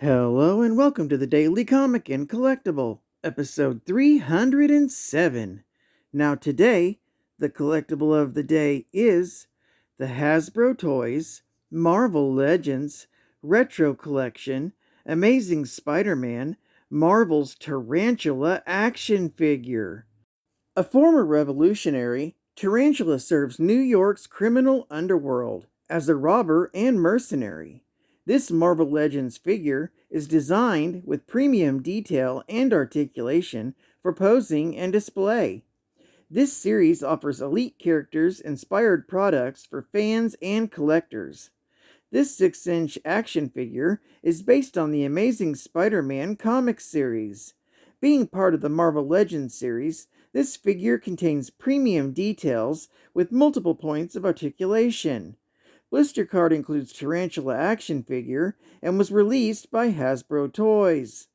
Hello and welcome to the Daily Comic and Collectible, episode 307. Now today, the collectible of the day is the Hasbro Toys Marvel Legends Retro Collection Amazing Spider-Man Marvel's Tarantula action figure. A former revolutionary, Tarantula serves New York's criminal underworld as a robber and mercenary. This Marvel Legends figure is designed with premium detail and articulation for posing and display. This series offers elite characters inspired products for fans and collectors. This 6-inch action figure is based on the Amazing Spider-Man comic series. Being part of the Marvel Legends series, this figure contains premium details with multiple points of articulation. Blister card includes Tarantula action figure and was released by Hasbro Toys.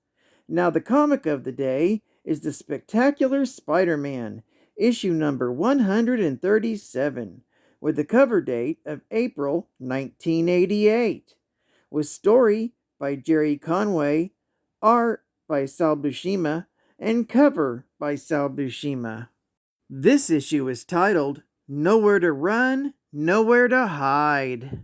Now the comic of the day is The Spectacular Spider-Man, issue number 137, with the cover date of April 1988, with story by Jerry Conway, art by Sal Buscema, and cover by Sal Buscema. This issue is titled Nowhere to Run, Nowhere to Hide.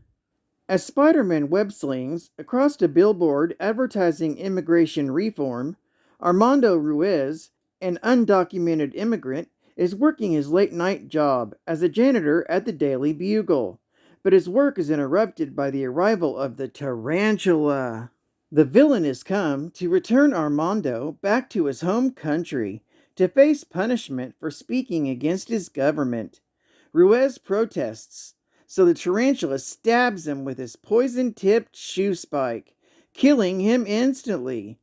As Spider-Man web-slings across a billboard advertising immigration reform, Armando Ruiz, an undocumented immigrant, is working his late-night job as a janitor at the Daily Bugle, but his work is interrupted by the arrival of the Tarantula. The villain has come to return Armando back to his home country to face punishment for speaking against his government. Ruiz protests, so the Tarantula stabs him with his poison-tipped shoe spike, killing him instantly.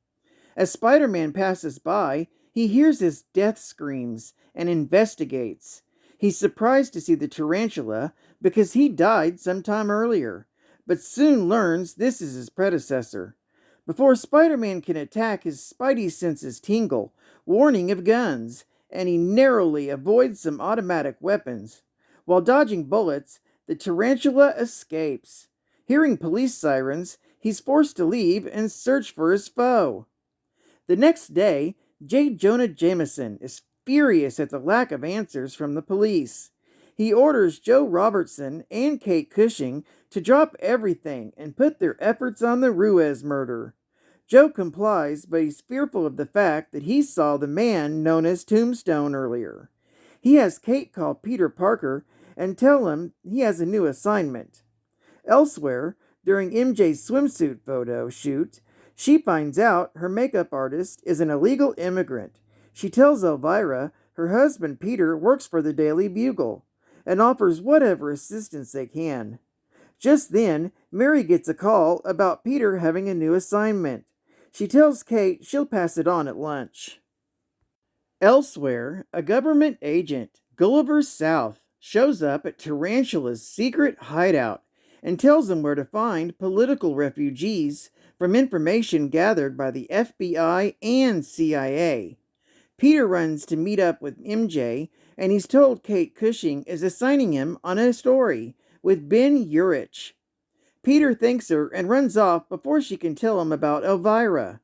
As Spider-Man passes by, he hears his death screams and investigates. He's surprised to see the Tarantula because he died sometime earlier, but soon learns this is his predecessor. Before Spider-Man can attack, his spidey senses tingle, warning of guns, and he narrowly avoids some automatic weapons. While dodging bullets, the Tarantula escapes. Hearing police sirens, he's forced to leave and search for his foe. The next day, J. Jonah Jameson is furious at the lack of answers from the police. He orders Joe Robertson and Kate Cushing to drop everything and put their efforts on the Ruiz murder. Joe complies, but he's fearful of the fact that he saw the man known as Tombstone earlier. He has Kate call Peter Parker and tell him he has a new assignment. Elsewhere, during MJ's swimsuit photo shoot, she finds out her makeup artist is an illegal immigrant. She tells Elvira her husband Peter works for the Daily Bugle and offers whatever assistance they can. Just then, Mary gets a call about Peter having a new assignment. She tells Kate she'll pass it on at lunch. Elsewhere, a government agent, Gulliver South, shows up at Tarantula's secret hideout and tells him where to find political refugees from information gathered by the FBI and CIA. Peter runs to meet up with MJ, and he's told Kate Cushing is assigning him on a story with Ben Urich. Peter thanks her and runs off before she can tell him about Elvira.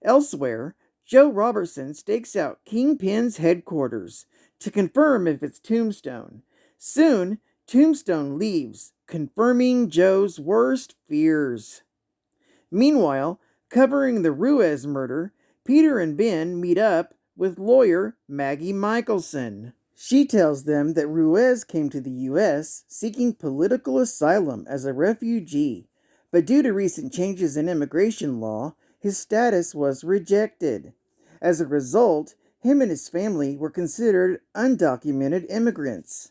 Elsewhere, Joe Robertson stakes out Kingpin's headquarters to confirm if it's Tombstone. Soon, Tombstone leaves, confirming Joe's worst fears. Meanwhile, covering the Ruiz murder, Peter and Ben meet up with lawyer Maggie Michelson. She tells them that Ruiz came to the U.S. seeking political asylum as a refugee, but due to recent changes in immigration law, his status was rejected. As a result, him and his family were considered undocumented immigrants.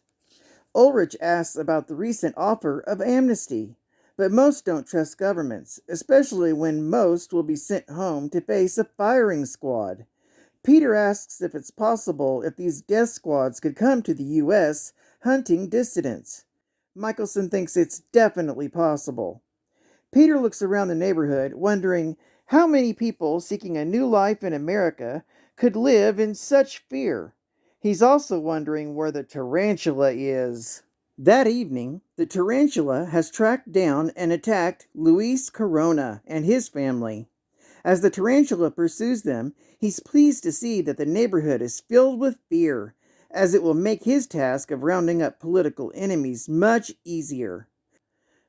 Ulrich asks about the recent offer of amnesty, but most don't trust governments, especially when most will be sent home to face a firing squad. Peter asks if it's possible if these death squads could come to the U.S. hunting dissidents. Michelson thinks it's definitely possible. Peter looks around the neighborhood, wondering how many people seeking a new life in America could live in such fear. He's also wondering where the Tarantula is. That evening, the Tarantula has tracked down and attacked Luis Corona and his family. As the tarantula pursues them, he's pleased to see that the neighborhood is filled with fear, as it will make his task of rounding up political enemies much easier.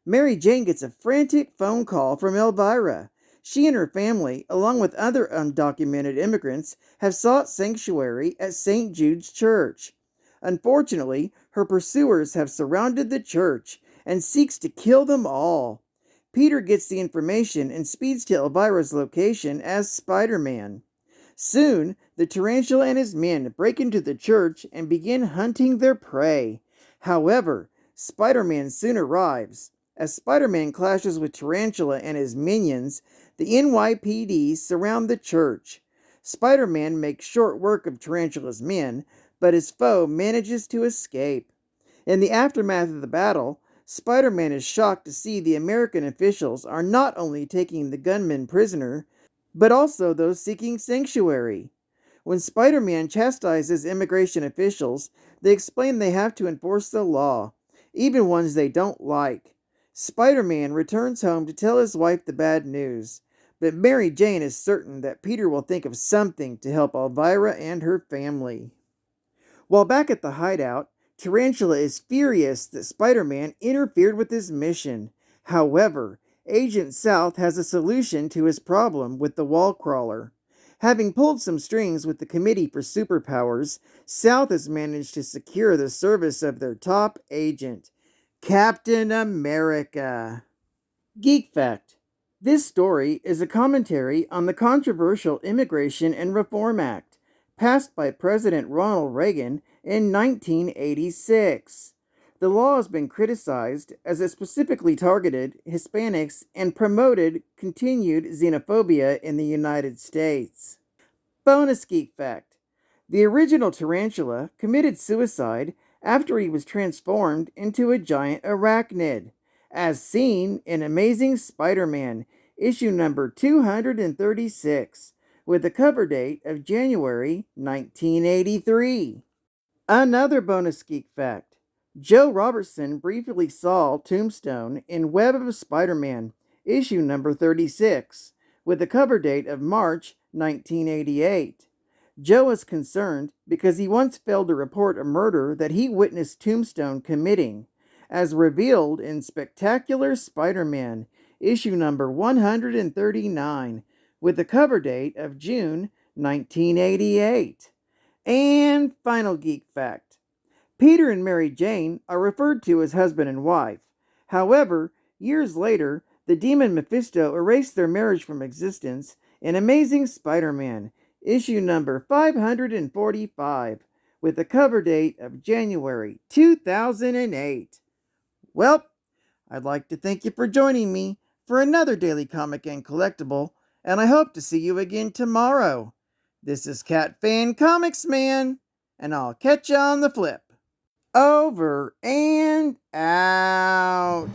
Mary Jane gets a frantic phone call from Elvira. She and her family, along with other undocumented immigrants, have sought sanctuary at St. Jude's Church. Unfortunately, her pursuers have surrounded the church and seeks to kill them all. Peter gets the information and speeds to Elvira's location as Spider-Man. Soon, the tarantula and his men break into the church and begin hunting their prey. However, Spider-Man soon arrives. As Spider-Man clashes with Tarantula and his minions, the NYPD surround the church. Spider-Man makes short work of Tarantula's men, but his foe manages to escape. In the aftermath of the battle, Spider-Man is shocked to see the American officials are not only taking the gunmen prisoner, but also those seeking sanctuary. When Spider-Man chastises immigration officials, they explain they have to enforce the law, even ones they don't like. Spider-Man returns home to tell his wife the bad news, but Mary Jane is certain that Peter will think of something to help Elvira and her family. While back at the hideout, Tarantula is furious that Spider-Man interfered with his mission. However, Agent South has a solution to his problem with the wall crawler. Having pulled some strings with the Committee for Superpowers, South has managed to secure the service of their top agent, Captain America. Geek Fact: this story is a commentary on the controversial Immigration and Reform Act, passed by President Ronald Reagan in 1986. The law has been criticized as it specifically targeted Hispanics and promoted continued xenophobia in the United States. Bonus Geek Fact: the original tarantula committed suicide after he was transformed into a giant arachnid, as seen in Amazing Spider-Man, issue number 236, with a cover date of January 1983. Another bonus geek fact: Joe Robertson briefly saw Tombstone in Web of Spider-Man, issue number 36, with a cover date of March 1988. Joe is concerned because he once failed to report a murder that he witnessed Tombstone committing, as revealed in Spectacular Spider-Man, issue number 139, with the cover date of June 1988. And final geek fact: Peter and Mary Jane are referred to as husband and wife. However, years later, the demon Mephisto erased their marriage from existence in Amazing Spider-Man, issue number 545, with the cover date of January 2008. Well, I'd like to thank you for joining me for another Daily Comic and Collectible, and I hope to see you again tomorrow. This is Cat Fan Comics Man, and I'll catch you on the flip. Over and out.